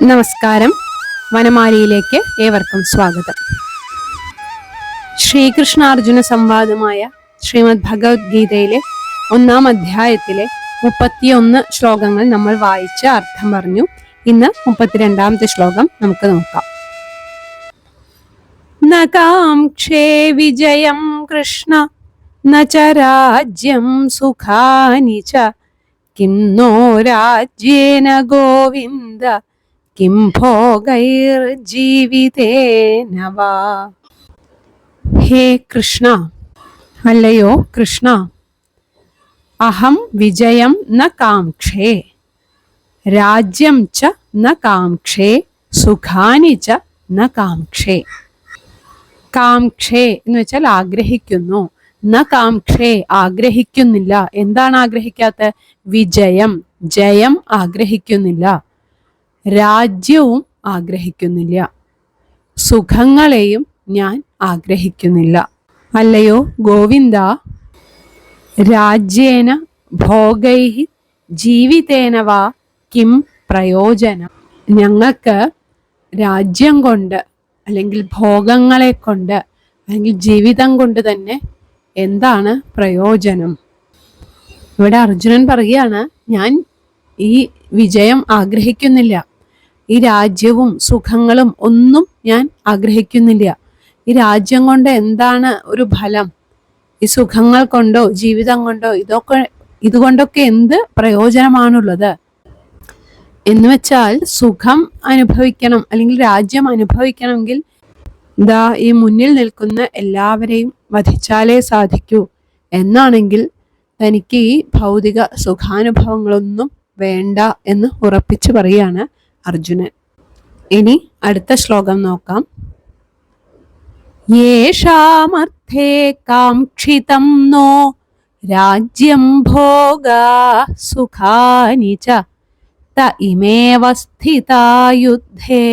നമസ്കാരം. വനമാലിയിലേക്ക് ഏവർക്കും സ്വാഗതം. ശ്രീകൃഷ്ണാർജുന സംവാദമായ ശ്രീമദ് ഭഗവത്ഗീതയിലെ 1-ാം അധ്യായത്തിലെ 31 ശ്ലോകങ്ങൾ നമ്മൾ വായിച്ച് അർത്ഥം പറഞ്ഞു. ഇന്ന് 32-ാമത്തെ ശ്ലോകം നമുക്ക് നോക്കാം. ന കാംക്ഷേ വിജയം കൃഷ്ണ ന ച രാജ്യം സുഖാനി ച കിം നോ രാജ്യേന ഗോവിന്ദ കിം ഭോഗൈർജീവിതേന വാ. ഹേ കൃഷ്ണ, അല്ലയോ കൃഷ്ണ, അഹം വിജയം ന കാംക്ഷേ രാജ്യം ച ന കാംക്ഷേ സുഖാനി ച ന കാംക്ഷേ. കാംക്ഷേ എന്ന് വെച്ചാൽ ആഗ്രഹിക്കുന്നു. ന കാംക്ഷേ ആഗ്രഹിക്കുന്നില്ല. എന്താണ് ആഗ്രഹിക്കാത്ത? വിജയം, ജയം ആഗ്രഹിക്കുന്നില്ല. രാജ്യവും ആഗ്രഹിക്കുന്നില്ല. സുഖങ്ങളെയും ഞാൻ ആഗ്രഹിക്കുന്നില്ല. അല്ലയോ ഗോവിന്ദ, രാജ്യേന ഭോഗൈഹി ജീവിതേന വാ കിം പ്രയോജനം. ഞങ്ങൾക്ക് രാജ്യം കൊണ്ട് അല്ലെങ്കിൽ ഭോഗങ്ങളെ കൊണ്ട് അല്ലെങ്കിൽ ജീവിതം കൊണ്ട് തന്നെ എന്താണ് പ്രയോജനം? ഇവിടെ അർജുനൻ പറയുകയാണ്, ഞാൻ ഈ വിജയം ആഗ്രഹിക്കുന്നില്ല, ഈ രാജ്യവും സുഖങ്ങളും ഒന്നും ഞാൻ ആഗ്രഹിക്കുന്നില്ല. ഈ രാജ്യം കൊണ്ട് എന്താണ് ഒരു ഫലം? ഈ സുഖങ്ങൾ കൊണ്ടോ ജീവിതം കൊണ്ടോ ഇതുകൊണ്ടൊക്കെ എന്ത് പ്രയോജനമാണുള്ളത്? എന്ന് വെച്ചാൽ സുഖം അനുഭവിക്കണം അല്ലെങ്കിൽ രാജ്യം അനുഭവിക്കണമെങ്കിൽ ഈ മുന്നിൽ നിൽക്കുന്ന എല്ലാവരെയും വധിച്ചാലേ സാധിക്കൂ എന്നാണെങ്കിൽ തനിക്ക് ഈ ഭൗതിക സുഖാനുഭവങ്ങളൊന്നും വേണ്ട എന്ന് ഉറപ്പിച്ചു പറയുകയാണ് അർജുനൻ. ഇനി അടുത്ത ശ്ലോകം നോക്കാം. യേഷാമർത്ഥേ കാംക്ഷിതം നോ രാജ്യം ഭോഗാ സുഖാനി ച ത ഇമേവ സ്ഥിതാ യുദ്ധേ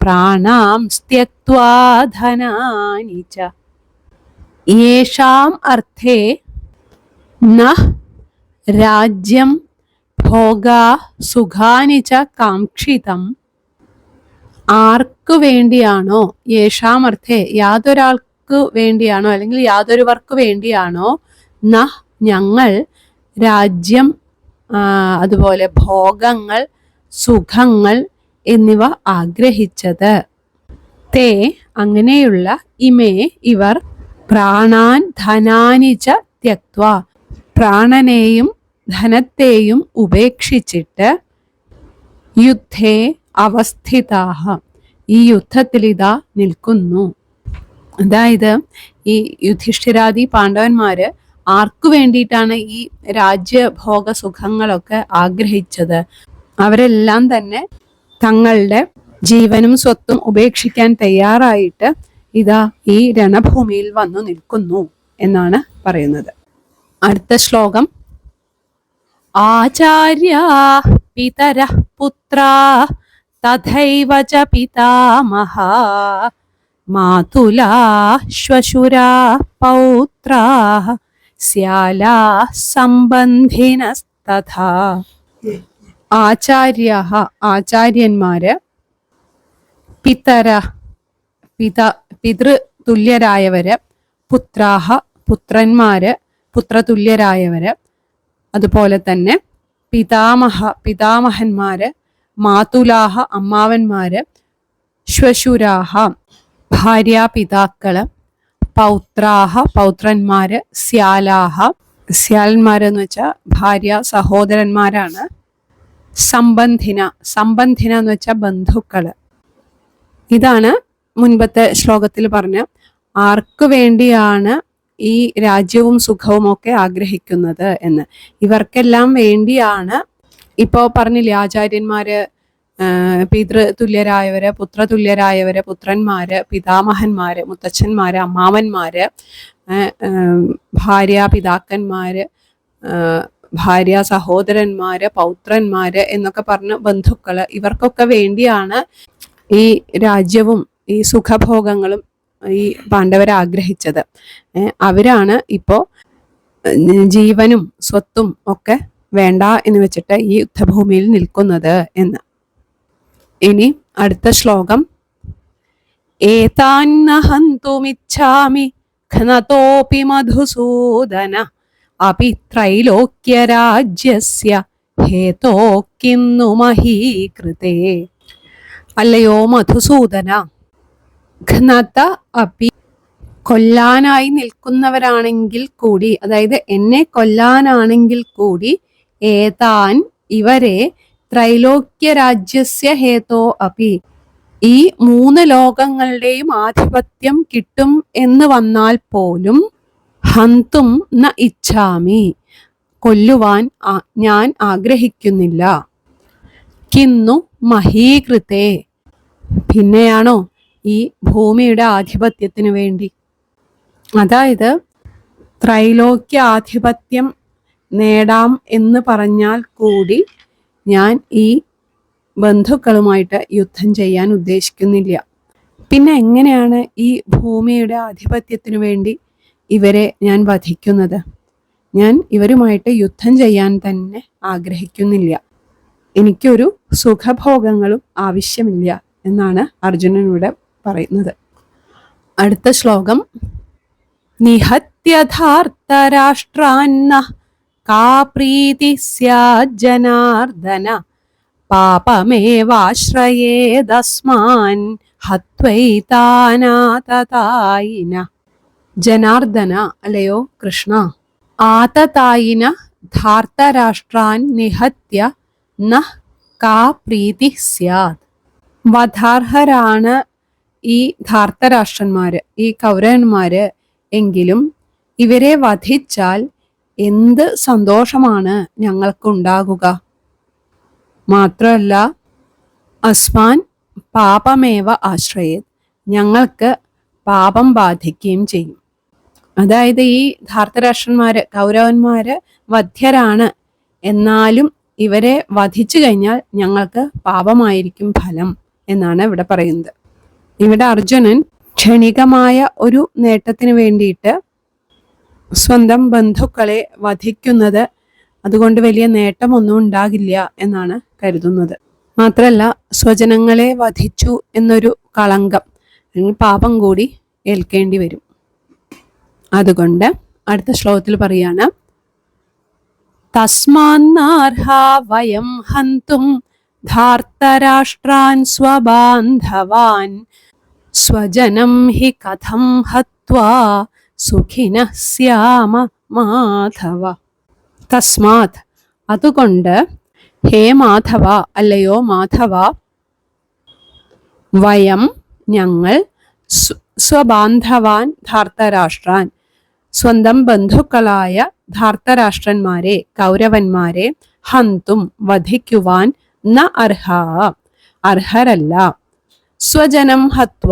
പ്രാണാം ത്യക്ത്വാ ധനാനി ച. യേഷാം അർത്ഥേ ന രാജ്യം ഭോഗാ സുഖാനി ച കാംക്ഷിതം. ആർക്കു വേണ്ടിയാണോ? യേഷാം അർത്ഥേ യാതൊരാൾക്ക് വേണ്ടിയാണോ അല്ലെങ്കിൽ യാതൊരുവർക്ക് വേണ്ടിയാണോ ന ഞങ്ങൾ രാജ്യം, അതുപോലെ ഭോഗങ്ങൾ, സുഖങ്ങൾ എന്നിവ ആഗ്രഹിച്ചത്. തേ അങ്ങനെയുള്ള ഇമേ ഇവർ പ്രാണാൻ ധനാനി ച ത്യക്ത്വാ പ്രാണനെയും ധനത്തെയും ഉപേക്ഷിച്ചിട്ട് യുദ്ധേ അവസ്ഥിതാഹ ഈ യുദ്ധത്തിൽ ഇതാ നിൽക്കുന്നു. അതായത് ഈ യുധിഷ്ഠിരാദി പാണ്ഡവന്മാര് ആർക്കു വേണ്ടിയിട്ടാണ് ഈ രാജ്യഭോഗ സുഖങ്ങളൊക്കെ ആഗ്രഹിച്ചത്? അവരെല്ലാം തന്നെ തങ്ങളുടെ ജീവനും സ്വത്തും ഉപേക്ഷിക്കാൻ തയ്യാറായിട്ട് ഇതാ ഈ രണഭൂമിയിൽ വന്നു നിൽക്കുന്നു എന്നാണ് പറയുന്നത്. അടുത്ത ശ്ലോകം. ആചാര്യാ പിതരഃ പുത്രാ തഥൈവ ച പിതാമഹാ മാതുലാ ശ്വശുരാ പൗത്രാഃ സ്യാലാ സംബന്ധിനസ്തഥാ. ആചാര്യാഃ ആചാര്യന്മാര്, പിതരഃ പിതൃതുല്യരായവര്, പുത്രാഃ പുത്രന്മാര് പുത്രതുല്യരായവര്, അതുപോലെ തന്നെ പിതാമഹന്മാര്, മാതുലാഹ അമ്മാവന്മാര്, ശ്വശുരാഹ ഭാര്യാപിതാക്കള്, പൗത്രാഹ പൗത്രന്മാര്, സ്യാലാഹ സ്യാലന്മാരെന്ന് വെച്ചാൽ ഭാര്യ സഹോദരന്മാരാണ്, സംബന്ധിന എന്ന് വെച്ചാൽ ബന്ധുക്കള്. ഇതാണ് മുൻപത്തെ ശ്ലോകത്തിൽ പറഞ്ഞ ആർക്കു വേണ്ടിയാണ് ഈ രാജ്യവും സുഖവും ഒക്കെ ആഗ്രഹിക്കുന്നത് എന്ന്. ഇവർക്കെല്ലാം വേണ്ടിയാണ്. ഇപ്പോ പറഞ്ഞില്ലേ, ആചാര്യന്മാര്, പിതൃതുല്യരായവര്, പുത്രതുല്യരായവര്, പുത്രന്മാര്, പിതാമഹന്മാര്, മുത്തച്ഛന്മാര്, അമ്മാവന്മാര്, ഭാര്യാപിതാക്കന്മാര്, ഭാര്യ സഹോദരന്മാര്, പൗത്രന്മാര് എന്നൊക്കെ പറഞ്ഞ ബന്ധുക്കള്, ഇവർക്കൊക്കെ വേണ്ടിയാണ് ഈ രാജ്യവും ഈ സുഖഭോഗങ്ങളും ഈ പാണ്ഡവർ ആഗ്രഹിച്ചത്. അവരാണ് ഇപ്പോ ജീവനും സ്വത്തും ഒക്കെ വേണ്ട എന്ന് വെച്ചിട്ട് ഈ യുദ്ധഭൂമിയിൽ നിൽക്കുന്നത് എന്ന്. ഇനി അടുത്ത ശ്ലോകം. ഏതാന്ന ഹന്തുമിച്ഛാമി ഘ്നതോപി മധുസൂദന അപി ത്രൈലോക്യരാജ്യസ്യ ഹേതോ കിന്നു മഹീകൃതേ. അല്ലയോ മധുസൂദന, ഘ്നത അപി കൊല്ലാനായി നിൽക്കുന്നവരാണെങ്കിൽ കൂടി, അതായത് എന്നെ കൊല്ലാനാണെങ്കിൽ കൂടി, ഏതാൻ ഇവരെ, ത്രൈലോക്യ രാജ്യസ്യ ഹേതോ അപി ഈ 3 ലോകങ്ങളുടെയും ആധിപത്യം കിട്ടും എന്ന് വന്നാൽ പോലും, ഹന്തും ന ഇച്ഛാമി കൊല്ലുവാൻ ഞാൻ ആഗ്രഹിക്കുന്നില്ല. കിന്നു മഹീകൃതേ പിന്നെയാണോ ഈ ഭൂമിയുടെ ആധിപത്യത്തിന് വേണ്ടി, അതായത് ത്രൈലോക്യ ആധിപത്യം നേടാം എന്ന് പറഞ്ഞാൽ കൂടി ഞാൻ ഈ ബന്ധുക്കളുമായിട്ട് യുദ്ധം ചെയ്യാൻ ഉദ്ദേശിക്കുന്നില്ല. പിന്നെ എങ്ങനെയാണ് ഈ ഭൂമിയുടെ ആധിപത്യത്തിനു വേണ്ടി ഇവരെ ഞാൻ വധിക്കുന്നത്? ഞാൻ ഇവരുമായിട്ട് യുദ്ധം ചെയ്യാൻ തന്നെ ആഗ്രഹിക്കുന്നില്ല. എനിക്കൊരു സുഖഭോഗങ്ങളും ആവശ്യമില്ല എന്നാണ് അർജുനനോട് പറയുന്നത്. അടുത്ത ശ്ലോകം. നിഹത്യധാർത്തരാഷ്ട്രാന്ന കാ പ്രീതി സ്യാത് ജനാർദന പാപമേവാശ്രയേദസ്മാൻ ഹത്വൈതാനാതതായിന. ജനാർദന, അല്ലയോ കൃഷ്ണ, ആതതായിന ധാർത്തരാഷ്ട്രാൻ നിഹത്യ ന കാ പ്രീതി സ്യാത്. വധാർഹരാണ് ഈ ധാർത്തരാഷ്ട്രന്മാര്, ഈ കൗരവന്മാര് എങ്കിലും ഇവരെ വധിച്ചാൽ എന്ത് സന്തോഷമാണ് ഞങ്ങൾക്കുണ്ടാകുക? മാത്രമല്ല, അസ്മാൻ പാപമേവ ആശ്രയത്, ഞങ്ങൾക്ക് പാപം ബാധിക്കുകയും ചെയ്യും. അതായത് ഈ ധാർത്തരാഷ്ട്രന്മാര്, കൗരവന്മാര് വധ്യരാണ്, എന്നാലും ഇവരെ വധിച്ചു കഴിഞ്ഞാൽ ഞങ്ങൾക്ക് പാപമായിരിക്കും ഫലം എന്നാണ് ഇവിടെ പറയുന്നത്. ഇവിടെ അർജുനൻ ക്ഷണികമായ ഒരു നേട്ടത്തിന് വേണ്ടിയിട്ട് സ്വന്തം ബന്ധുക്കളെ വധിക്കുന്നത് അതുകൊണ്ട് വലിയ നേട്ടമൊന്നും ഉണ്ടാകില്ല എന്നാണ് കരുതുന്നത്. മാത്രമല്ല, സ്വജനങ്ങളെ വധിച്ചു എന്നൊരു കളങ്കം, പാപം കൂടി ഏൽക്കേണ്ടി വരും. അതുകൊണ്ട് അടുത്ത ശ്ലോകത്തിൽ പറയാണ്, തസ്മാന്നർഹാ വയം ഹന്തും ധാർത്തരാഷ്ട്രാൻ സ്വബാന്ധവാൻ സ്വജനം ഹി കഥം ഹത്വാ സുഖിനഃ സ്യാമ മാധവ. തസ്മാത് അതുകൊണ്ട്, ഹേ മാധവ, അല്ലയോ മാധവ, വയം ഞങ്ങൾ, സ്വബാന്ധവാൻ ധാർത്തരാഷ്ട്രാൻ സ്വന്തം ബന്ധുക്കളായ ധാർത്തരാഷ്ട്രന്മാരെ, കൗരവന്മാരെ, ഹന്തും വധിക്കുവാൻ ന അർഹാ അർഹരല്ല, സ്വജനം ഹത്വ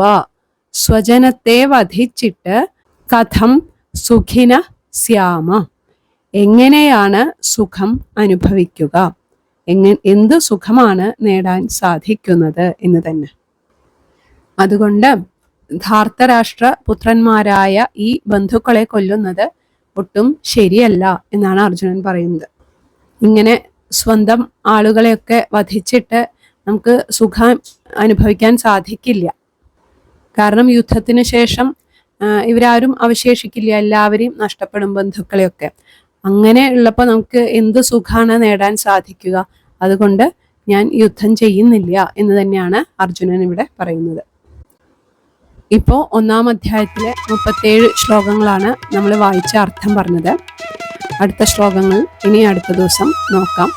സ്വജനത്തെ വധിച്ചിട്ട്, കഥം സുഖിന സ്യാമ എങ്ങനെയാണ് സുഖം അനുഭവിക്കുക, എന്ത് സുഖമാണ് നേടാൻ സാധിക്കുന്നത് എന്ന് തന്നെ. അതുകൊണ്ട് ധാർത്തരാഷ്ട്ര പുത്രന്മാരായ ഈ ബന്ധുക്കളെ കൊല്ലുന്നത് ഒട്ടും ശരിയല്ല എന്നാണ് അർജുനൻ പറയുന്നത്. ഇങ്ങനെ സ്വന്തം ആളുകളെയൊക്കെ വധിച്ചിട്ട് നമുക്ക് സുഖം അനുഭവിക്കാൻ സാധിക്കില്ല. കാരണം യുദ്ധത്തിന് ശേഷം ഇവരാരും അവശേഷിക്കില്ല, എല്ലാവരെയും നഷ്ടപ്പെടും, ബന്ധുക്കളെയൊക്കെ. അങ്ങനെ ഉള്ളപ്പോൾ നമുക്ക് എന്ത് സുഖമാണ് നേടാൻ സാധിക്കുക? അതുകൊണ്ട് ഞാൻ യുദ്ധം ചെയ്യുന്നില്ല എന്ന് തന്നെയാണ് അർജുനൻ ഇവിടെ പറയുന്നത്. ഇപ്പോൾ 1-ാം അധ്യായത്തിലെ 37 ശ്ലോകങ്ങളാണ് നമ്മൾ വായിച്ച അർത്ഥം പറഞ്ഞത്. അടുത്ത ശ്ലോകങ്ങൾ ഇനി അടുത്ത ദിവസം നോക്കാം.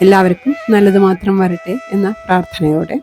എല്ലാവർക്കും നല്ലത് മാത്രം വരട്ടെ എന്ന പ്രാർത്ഥനയോടെ